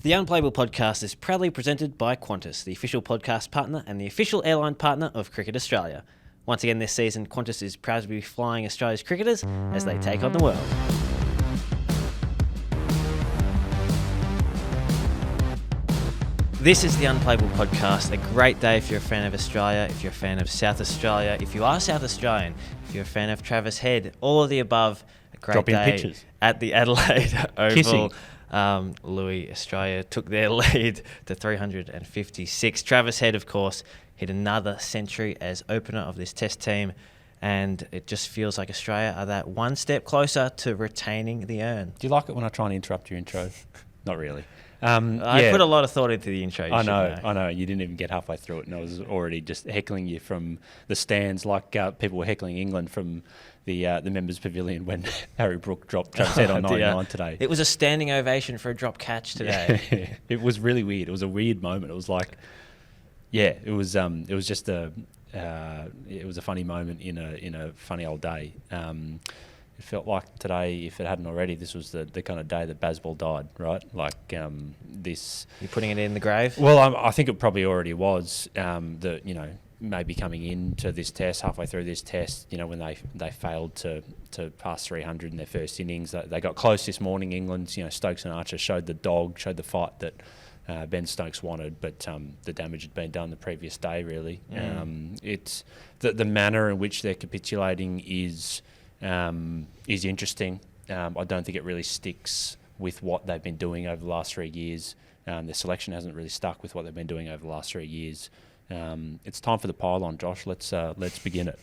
The Unplayable Podcast is proudly presented by Qantas, the official podcast partner and the official airline partner of Cricket Australia. Once again this season, Qantas is proud to be flying Australia's cricketers as they take on the world. This is the Unplayable Podcast, a great day if you're a fan of Australia, if you're a fan of South Australia, if you are South Australian, if you're a fan of Travis Head, all of the above, a great Dropping day pictures at the Adelaide Oval. Kissing. Louis Australia took their lead to 356. Travis Head, of course, hit another century as opener of this test team, and it just feels like Australia are that one step closer to retaining the urn. Do you like it when I try and interrupt your intro? Not really. I put a lot of thought into the intro. I know. You didn't even get halfway through it, and I was already just heckling you from the stands, like people were heckling England from the members' pavilion when Harry Brook dropped Travis Head on 99 today. It was a standing ovation for a drop catch today. It was really weird. It was a weird moment. It was like, it was just it was a funny moment in a funny old day. It felt like today, if it hadn't already, this was the kind of day that Bazball died, right? Like this. You're putting it in the grave? Well, I think it probably already was. Maybe coming into this test, halfway through this test, when they failed to pass 300 in their first innings, they got close this morning. England, Stokes and Archer showed the fight that Ben Stokes wanted, but the damage had been done the previous day. Really, it's the manner in which they're capitulating is interesting. I don't think it really sticks with what they've been doing over the last 3 years. Their selection hasn't really stuck with what they've been doing over the last 3 years. It's time for the pylon, Josh. Let's begin it.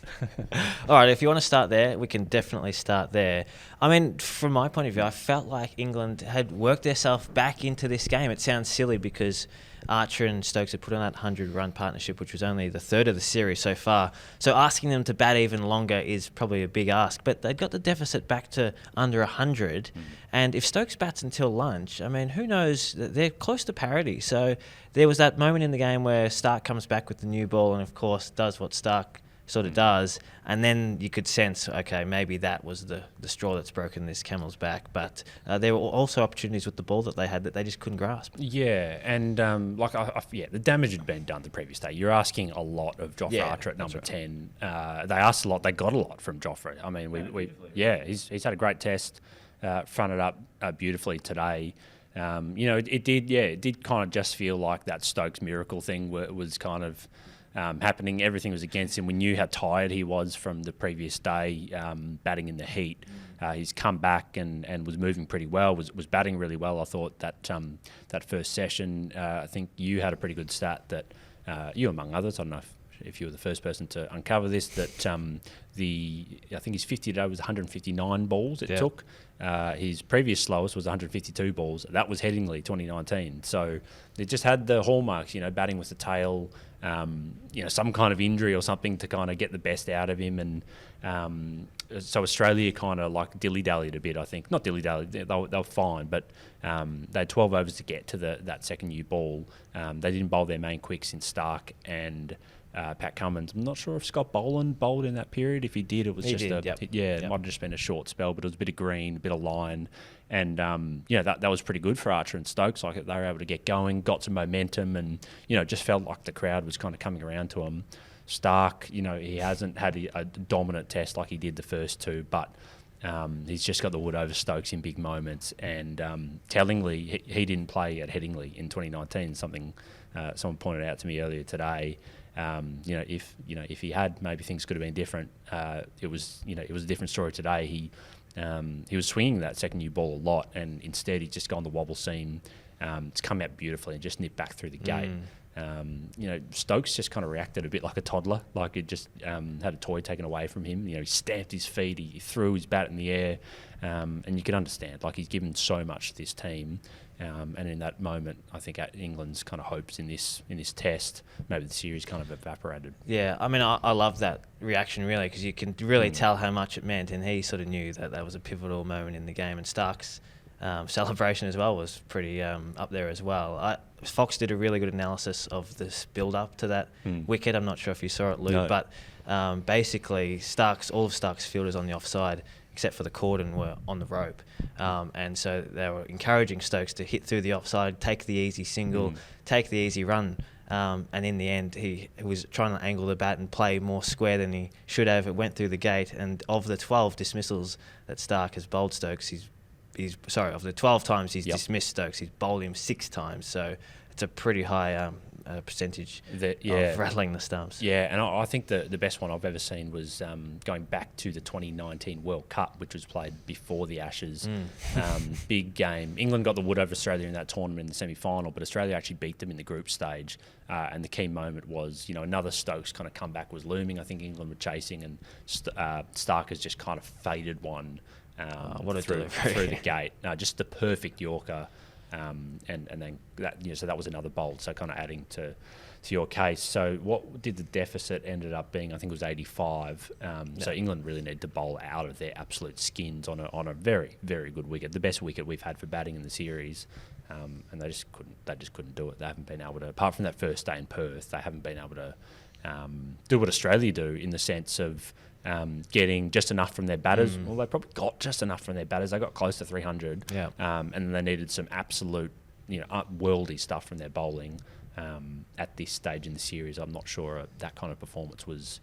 All right, if you want to start there, we can definitely start there. I mean, from my point of view, I felt like England had worked themselves back into this game. It sounds silly because Archer and Stokes had put on that 100-run partnership, which was only the third of the series so far. So asking them to bat even longer is probably a big ask. But they've got the deficit back to under 100. And if Stokes bats until lunch, I mean, who knows? They're close to parity. So there was that moment in the game where Starc comes back with the new ball and, of course, does what Starc sort of does. And then you could sense, okay, maybe that was the straw that's broken this camel's back. But there were also opportunities with the ball that they had that they just couldn't grasp. Yeah, and the damage had been done the previous day. You're asking a lot of Jofra Archer at number 10. They asked a lot. They got a lot from Jofra. I mean, he's had a great test, fronted up beautifully today. It did kind of just feel like that Stokes miracle thing was kind of happening. Everything was against him. We knew how tired he was from the previous day, batting in the heat. He's come back and was moving pretty well, was batting really well. I thought that first session, I think you had a pretty good stat that you among others, I don't know if you were the first person to uncover this, that I think his 50 today was 159 balls it took. His previous slowest was 152 balls. That was Headingley 2019. So it just had the hallmarks, batting with the tail, some kind of injury or something to kind of get the best out of him. And so Australia kind of like dilly-dallied a bit, I think. Not dilly-dallied, they were fine, but they had 12 overs to get to that second new ball. They didn't bowl their main quicks in Starc and Pat Cummins. I'm not sure if Scott Boland bowled in that period. If he did, it was it might have just been a short spell, but it was a bit of green, a bit of line, and that was pretty good for Archer and Stokes. Like they were able to get going, got some momentum, and just felt like the crowd was kind of coming around to him. Starc, he hasn't had a dominant test like he did the first two, but he's just got the wood over Stokes in big moments. And tellingly, he didn't play at Headingley in 2019. Something someone pointed out to me earlier today. If he had, maybe things could have been different. It was a different story today. He was swinging that second new ball a lot, and instead he's just gone the wobble seam. It's come out beautifully and just nipped back through the gate. Stokes just kind of reacted a bit like a toddler, like it just had a toy taken away from him. He stamped his feet, he threw his bat in the air, and you can understand, like he's given so much to this team. And in that moment, I think England's kind of hopes in this test, maybe the series kind of evaporated. Yeah, I mean, I love that reaction really, because you can really tell how much it meant, and he sort of knew that was a pivotal moment in the game. And Starc's celebration as well was pretty up there as well. Fox did a really good analysis of this build-up to that wicket. I'm not sure if you saw it, Luke, but basically all of Starc's fielders on the offside except for the cordon, were on the rope. And so they were encouraging Stokes to hit through the offside, take the easy single, take the easy run. And in the end, he was trying to angle the bat and play more square than he should have. It went through the gate. And of the 12 dismissals that Starc has bowled Stokes, of the 12 times he's dismissed Stokes, he's bowled him 6 times. So it's a pretty high percentage of rattling the stumps. Yeah, and I think the best one I've ever seen was going back to the 2019 World Cup, which was played before the Ashes. Big game. England got the wood over Australia in that tournament in the semi-final, but Australia actually beat them in the group stage. And the key moment was, another Stokes kind of comeback was looming. I think England were chasing, and Starc has just kind of faded one through the gate. Just the perfect Yorker. And then that, so that was another bolt. So kind of adding to your case. So what did the deficit ended up being? I think it was 85. So England really needed to bowl out of their absolute skins on a very, very good wicket, the best wicket we've had for batting in the series. And they just couldn't do it. They haven't been able to, apart from that first day in Perth, they haven't been able to do what Australia do, in the sense of getting just enough from their batters. Well, they probably got just enough from their batters. They got close to 300. Yeah. And they needed some absolute, worldy stuff from their bowling. At this stage in the series, I'm not sure that kind of performance was,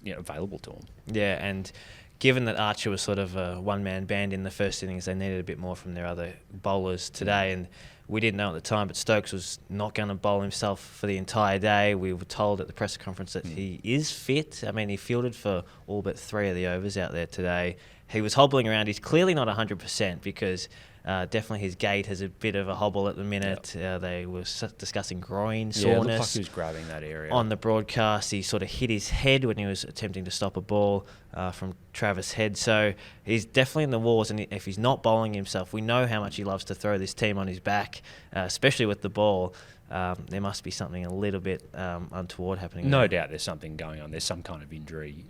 available to them. Yeah, and given that Archer was sort of a one-man band in the first innings, they needed a bit more from their other bowlers today. And we didn't know at the time, but Stokes was not going to bowl himself for the entire day. We were told at the press conference that he is fit. I mean, he fielded for all but 3 of the overs out there today. He was hobbling around. He's clearly not 100% because definitely his gait has a bit of a hobble at the minute. They were discussing groin soreness. Yeah, it looked like he was grabbing that area. On the broadcast, he sort of hit his head when he was attempting to stop a ball from Travis Head. So he's definitely in the wars, and if he's not bowling himself, we know how much he loves to throw this team on his back, especially with the ball. There must be something a little bit untoward happening. No doubt there's something going on. There's some kind of injury.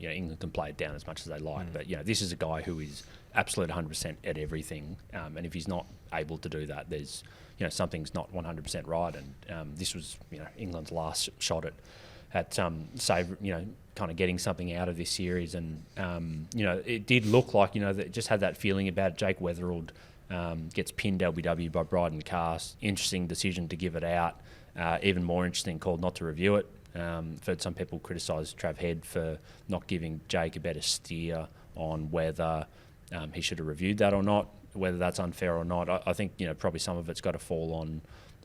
England can play it down as much as they like, but this is a guy who is absolute 100% at everything. And if he's not able to do that, there's something's not 100% right. And this was England's last shot at kind of getting something out of this series. And it did look like that just had that feeling about Jake Weatherald. Gets pinned LBW by Bryden Cast. Interesting decision to give it out. Even more interesting call not to review it. I've heard some people criticise Trav Head for not giving Jake a better steer on whether he should have reviewed that or not, whether that's unfair or not. I think probably some of it's got to fall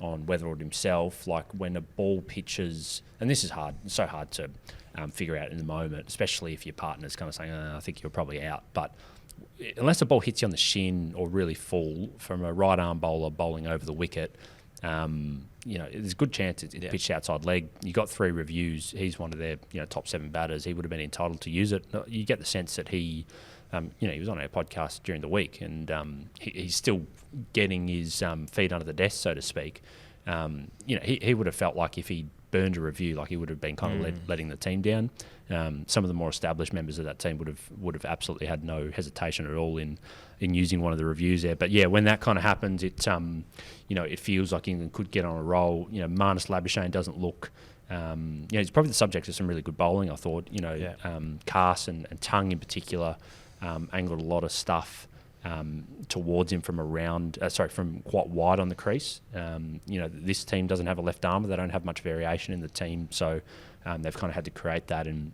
on Weatherald himself. Like when a ball pitches, and this is hard, it's so hard to figure out in the moment, especially if your partner's kind of saying, I think you're probably out. But unless the ball hits you on the shin or really full from a right arm bowler bowling over the wicket, there's a good chance it's pitched outside leg. You got 3 reviews. He's one of their top 7 batters. He would have been entitled to use it. You get the sense that he was on our podcast during the week, and he's still getting his feet under the desk, so to speak. He would have felt like if he burned a review, like he would have been kind of letting the team down. Some of the more established members of that team would have absolutely had no hesitation at all in using one of the reviews there. But yeah, when that kind of happens, it feels like England could get on a roll. Marnus Labuschagne doesn't look. He's probably the subject of some really good bowling. I thought. Cast and Tongue in particular angled a lot of stuff towards him from from quite wide on the crease. This team doesn't have a left armour. They don't have much variation in the team, so they've kind of had to create that, and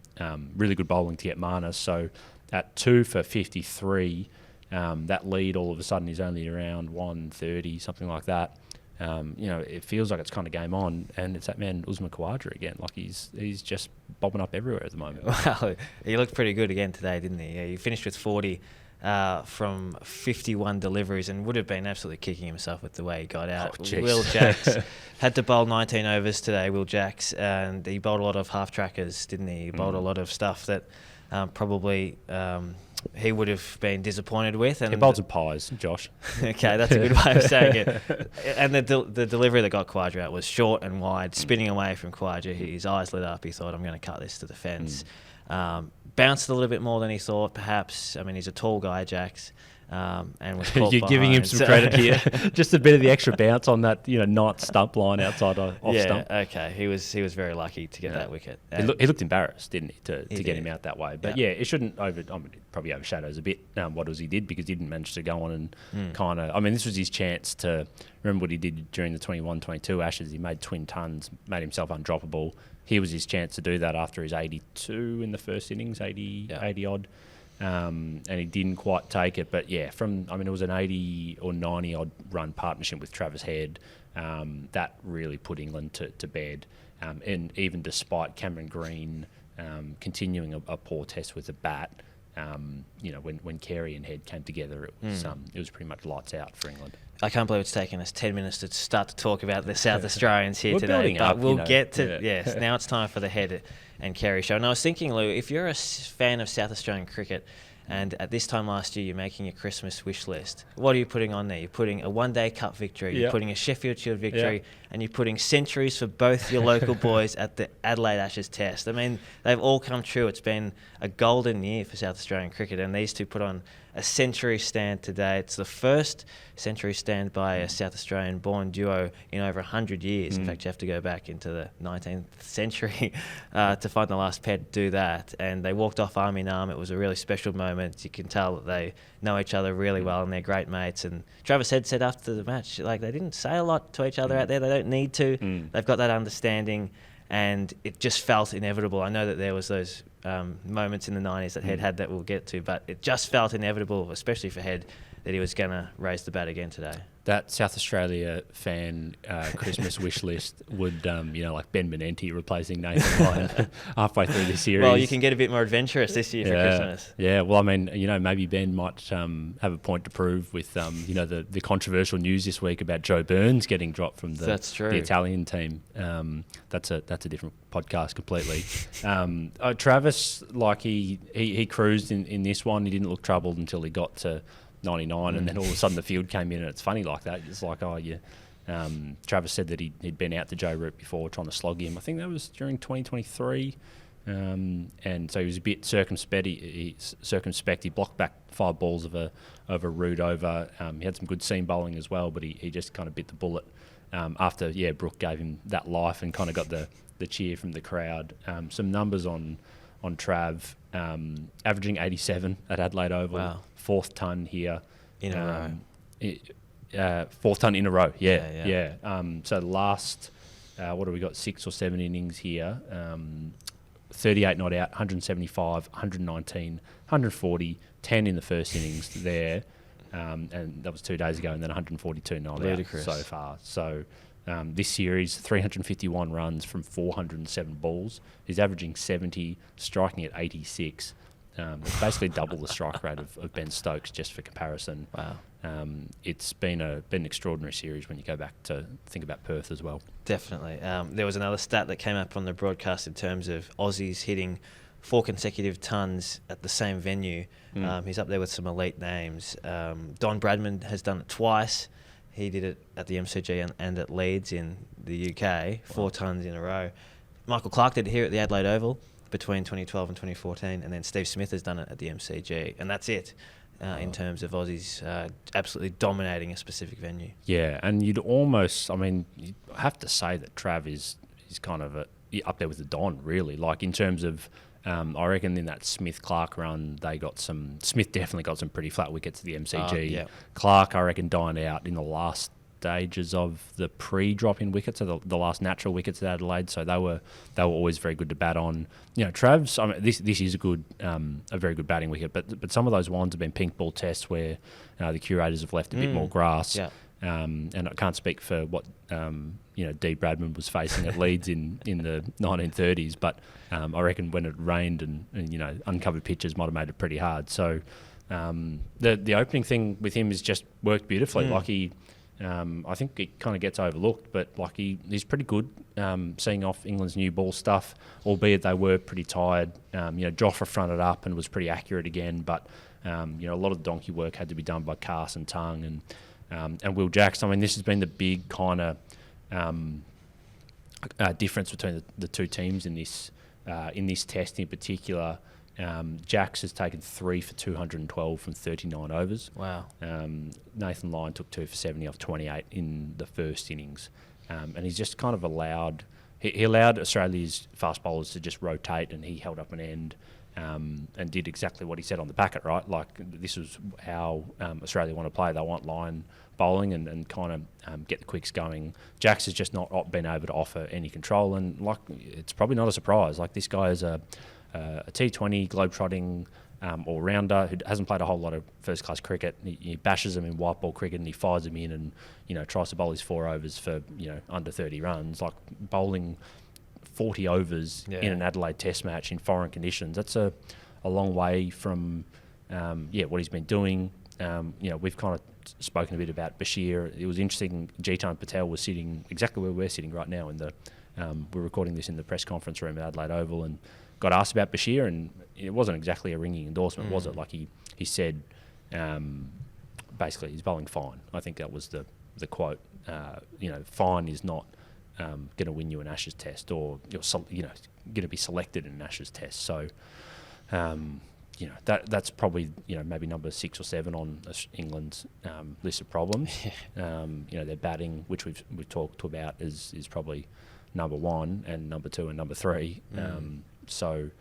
really good bowling to get Marnus. So at 2 for 53, that lead all of a sudden is only around 130, something like that. It feels like it's kind of game on, and it's that man Usman Khawaja again. Like he's just bobbing up everywhere at the moment. Well, he looked pretty good again today, didn't he? Yeah, he finished with 40 from 51 deliveries, and would have been absolutely kicking himself with the way he got out. Will Jacks had to bowl 19 overs today, Will Jacks, and he bowled a lot of half-trackers, didn't he? He bowled a lot of stuff that probably he would have been disappointed with. And he bowled some pies, Josh. Okay, that's a good way of saying it. And the delivery that got Khawaja out was short and wide, spinning away from Khawaja. His eyes lit up. He thought, I'm going to cut this to the fence. Bounced a little bit more than he thought, perhaps. I mean, he's a tall guy, Jacks. and was caught You're giving him behind. some credit here. Just a bit of the extra bounce on that, night stump line outside off stump. Okay. He was very lucky to get that wicket. He looked embarrassed, didn't he, to get him out that way. But it shouldn't it probably overshadows a bit what he did, because he didn't manage to go on and kind of. This was his chance to remember what he did during the 21-22 Ashes. He made twin tons, made himself undroppable. Here was his chance to do that after his 82 in the first innings, 80 odd. And he didn't quite take it, but it was an 80 or 90 odd run partnership with Travis Head that really put England to bed. And even despite Cameron Green continuing a poor test with the bat, when Carey and Head came together, it was pretty much lights out for England. I can't believe it's taken us 10 minutes to start to talk about the South Australians here We're today, but up, we'll get to yes. Now it's time for the Head and Carey show. And I was thinking, Lou, if you're a fan of South Australian cricket, and at this time last year you're making your Christmas wish list, what are you putting on there? You're putting a one-day cup victory, you're putting a Sheffield Shield victory, and you're putting centuries for both your local boys at the Adelaide Ashes Test. They've all come true. It's been a golden year for South Australian cricket, and these two put on a century stand today. It's the first century stand by a South Australian-born duo in over 100 years. In fact, you have to go back into the 19th century to find the last pair to do that. And they walked off arm in arm. It was a really special moment. You can tell that they know each other really well and they're great mates. And Travis Head said after the match, they didn't say a lot to each other out there. They don't need to. They've got that understanding. And it just felt inevitable. I know that there was those moments in the 90s that Head had that we'll get to, but it just felt inevitable, especially for Head, that he was going to raise the bat again today. That South Australia fan Christmas wish list would, like Ben Menenti replacing Nathan Lyon halfway through this series. Well, you can get a bit more adventurous this year for Christmas. Yeah, well, maybe Ben might have a point to prove with, the controversial news this week about Joe Burns getting dropped from the Italian team. That's a different podcast completely. Travis, he cruised in this one. He didn't look troubled until he got to 99, and then all of a sudden the field came in, and it's funny like that. It's like, Travis said that he'd been out the Joe route before trying to slog him. I think that was during 2023, and so he was a bit circumspect. He blocked back 5 balls of a route over. He had some good seam bowling as well, but he just kind of bit the bullet after Brooke gave him that life and kind of got the cheer from the crowd. Some numbers on Trav, averaging 87 at Adelaide Oval. Wow. 4th ton here. In a row. 4th ton in a row, yeah. So the last, what have we got, 6 or 7 innings here, 38 not out, 175, 119, 140, 10 in the first innings there, and that was 2 days ago, and then 142 not out so far. So this series, 351 runs from 407 balls. He's averaging 70, striking at 86. It's basically double the strike rate of Ben Stokes, just for comparison. Wow. It's been an extraordinary series when you go back to think about Perth as well. Definitely. There was another stat that came up on the broadcast in terms of Aussies hitting 4 consecutive tons at the same venue. He's up there with some elite names. Don Bradman has done it twice. He did it at the MCG and at Leeds in the UK, 4 tons in a row. Michael Clarke did it here at the Adelaide Oval between 2012 and 2014, and then Steve Smith has done it at the MCG, and that's it in terms of Aussies absolutely dominating a specific venue. Yeah, and you'd have to say that Trav is kind of up there with the Don, really. Like, in terms of, I reckon in that Smith-Clarke run, Smith definitely got some pretty flat wickets at the MCG. Clarke, I reckon, dined out in the last stages of the pre-drop-in wickets, so the last natural wickets at Adelaide. So they were always very good to bat on. Trav's, this is a very good batting wicket, but some of those ones have been pink ball tests where the curators have left a bit more grass. Yeah. And I can't speak for what D. Bradman was facing at Leeds in the 1930s, but I reckon when it rained and uncovered pitches might have made it pretty hard. So the opening thing with him has just worked beautifully. Like I think it kind of gets overlooked, but he's pretty good seeing off England's new ball stuff, albeit they were pretty tired. Jofra fronted up and was pretty accurate again, but a lot of the donkey work had to be done by Carson Tongue and Will Jacks. This has been the big kind of difference between the two teams in this test in particular. Jax has taken 3 for 212 from 39 overs. Wow. Nathan Lyon took 2 for 70 off 28 in the first innings. And he's just kind of allowed... He allowed Australia's fast bowlers to just rotate, and he held up an end and did exactly what he said on the packet, right? Like, this was how Australia want to play. They want line bowling and kind of get the quicks going. Jax has just not been able to offer any control, and like, it's probably not a surprise. Like, this guy is a T20 globetrotting all-rounder who hasn't played a whole lot of first-class cricket. He bashes them in white ball cricket and he fires them in and, tries to bowl his 4 overs for, under 30 runs. Like, bowling 40 overs in an Adelaide Test match in foreign conditions, that's a long way from, what he's been doing. We've kind of spoken a bit about Bashir. It was interesting, Jitan Patel was sitting exactly where we're sitting right now we're recording this in the press conference room at Adelaide Oval, and got asked about Bashir, and it wasn't exactly a ringing endorsement, was it? Like, he said, basically, he's bowling fine. I think that was the quote. Fine is not going to win you an Ashes test, or you're going to be selected in an Ashes test. So, that's probably maybe number 6 or 7 on England's list of problems. Their batting, which we've talked about, is probably number 1, and number 2 and number 3. Sorry,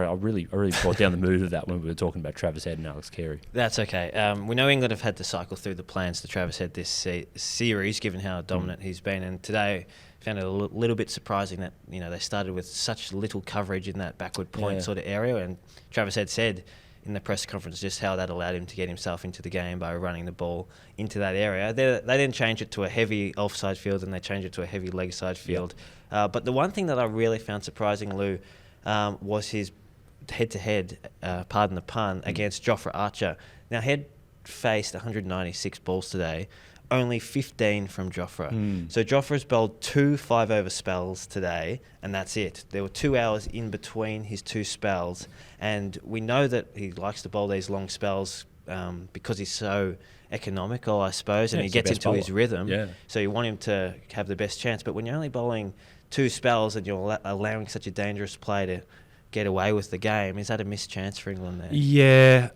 I really brought down the mood of that when we were talking about Travis Head and Alex Carey. That's okay. We know England have had to cycle through the plans to Travis Head this series, given how dominant he's been. And today, found it a little bit surprising that they started with such little coverage in that backward point sort of area. And Travis Head said in the press conference just how that allowed him to get himself into the game by running the ball into that area. They didn't change it to a heavy offside field, and they changed it to a heavy leg side field. But the one thing that I really found surprising, Lou, was his head-to-head, pardon the pun, against Jofra Archer. Now, Head faced 196 balls today, only 15 from Jofra. So Jofra's bowled 2 5-over spells today, and that's it. There were 2 hours in between his 2 spells, and we know that he likes to bowl these long spells because he's so economical, I suppose, and he gets into his rhythm. Yeah. So you want him to have the best chance. But when you're only bowling 2 spells and you're allowing such a dangerous play to get away with the game, is that a missed chance for England there? Yeah,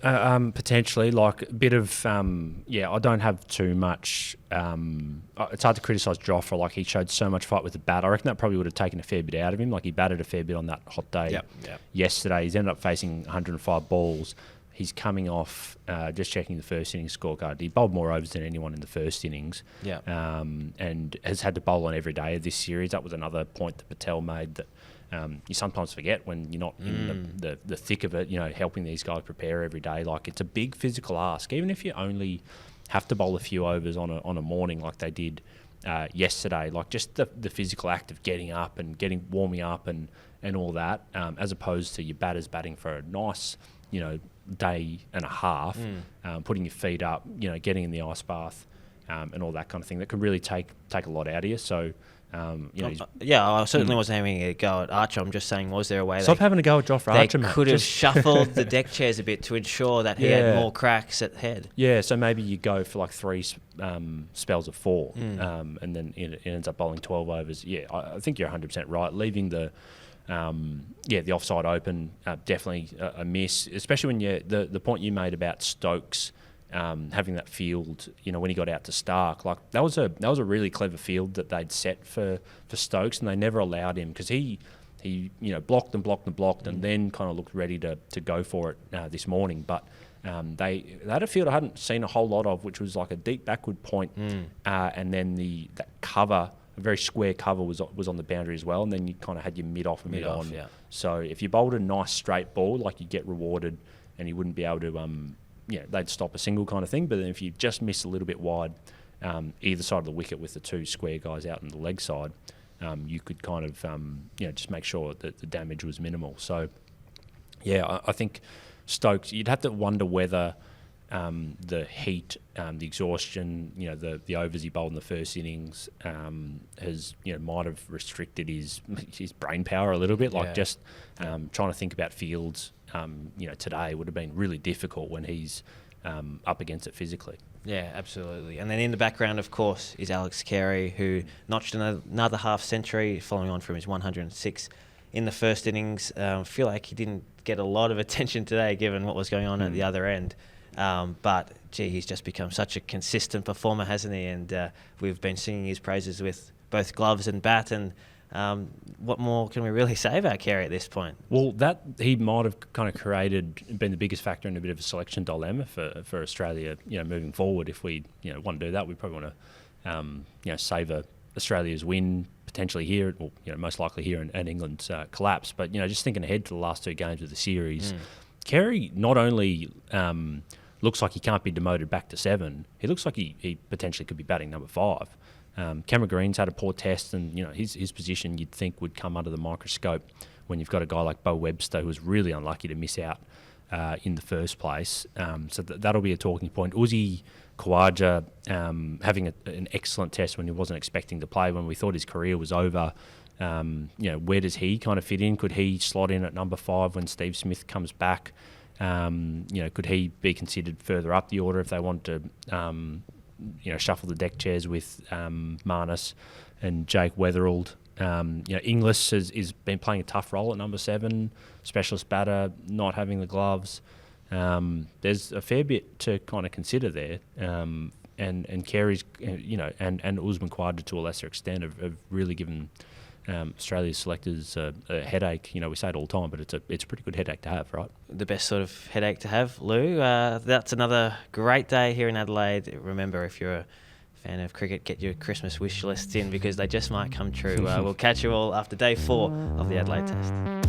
potentially. Like, a bit of, I don't have too much. It's hard to criticise Jofra. Like, he showed so much fight with the bat. I reckon that probably would have taken a fair bit out of him. Like, he batted a fair bit on that hot day yesterday. He's ended up facing 105 balls. He's coming off, just checking the first innings scorecard, he bowled more overs than anyone in the first innings, and has had to bowl on every day of this series. That was another point that Patel made, that you sometimes forget when you're not in the thick of it, helping these guys prepare every day. Like, it's a big physical ask, even if you only have to bowl a few overs on a morning like they did yesterday. Like, just the physical act of getting up and warming up and all that, as opposed to your batters batting for a nice, day and a half, putting your feet up, getting in the ice bath, and all that kind of thing. That could really take a lot out of you. So, I certainly wasn't having a go at Archer. I'm just saying, was there a way stop having a go at Jofra Archer, mate? They could have shuffled the deck chairs a bit to ensure that he had more cracks at Head. Yeah, so maybe you go for like 3 spells of 4, and then it ends up bowling 12 overs. Yeah, I think you're 100% right. Leaving the offside open, definitely a miss, especially when the point you made about Stokes having that field, when he got out to Starc, like, that was a really clever field that they'd set for Stokes, and they never allowed him, because he blocked and then kind of looked ready to go for it this morning. But they had a field I hadn't seen a whole lot of, which was like a deep backward point, and then that cover, a very square cover, was on the boundary as well, and then you kind of had your mid-off and mid-on. Yeah. So if you bowled a nice straight ball, like, you get rewarded, and you wouldn't be able to, they'd stop a single kind of thing. But then if you just miss a little bit wide, either side of the wicket with the 2 square guys out on the leg side, you could kind of, just make sure that the damage was minimal. So, I think Stokes, you'd have to wonder whether the heat, the exhaustion, the overs he bowled in the first innings has, might have restricted his brain power a little bit. Like, just trying to think about fields, today would have been really difficult when he's up against it physically. Yeah, absolutely. And then in the background, of course, is Alex Carey, who notched another half century following on from his 106 in the first innings. Feel like he didn't get a lot of attention today, given what was going on at the other end. But, gee, he's just become such a consistent performer, hasn't he? And we've been singing his praises with both gloves and bat. And what more can we really say about Carey at this point? Well, that he might have kind of been the biggest factor in a bit of a selection dilemma for Australia, moving forward. If we, want to do that, we probably want to, savour Australia's win potentially here, or most likely here, and England's collapse. But just thinking ahead to the last 2 games of the series, Carey not only looks like he can't be demoted back to 7, he looks like he potentially could be batting number 5. Cameron Green's had a poor test, and his position you'd think would come under the microscope when you've got a guy like Bo Webster, who was really unlucky to miss out in the first place. So that'll be a talking point. Uzi Khawaja having an excellent test when he wasn't expecting to play, when we thought his career was over. Where does he kind of fit in? Could he slot in at number 5 when Steve Smith comes back? Could he be considered further up the order if they want to shuffle the deck chairs with Marnus and Jake Weatherald? Inglis has been playing a tough role at number 7, specialist batter, not having the gloves. There's a fair bit to kind of consider there. And Carey's, and Usman Khawaja to a lesser extent have really given Australia's selectors a headache. We say it all the time, but it's a pretty good headache to have, right? The best sort of headache to have, Lou. That's another great day here in Adelaide. Remember, if you're a fan of cricket, get your Christmas wish lists in, because they just might come true. We'll catch you all after day 4 of the Adelaide Test.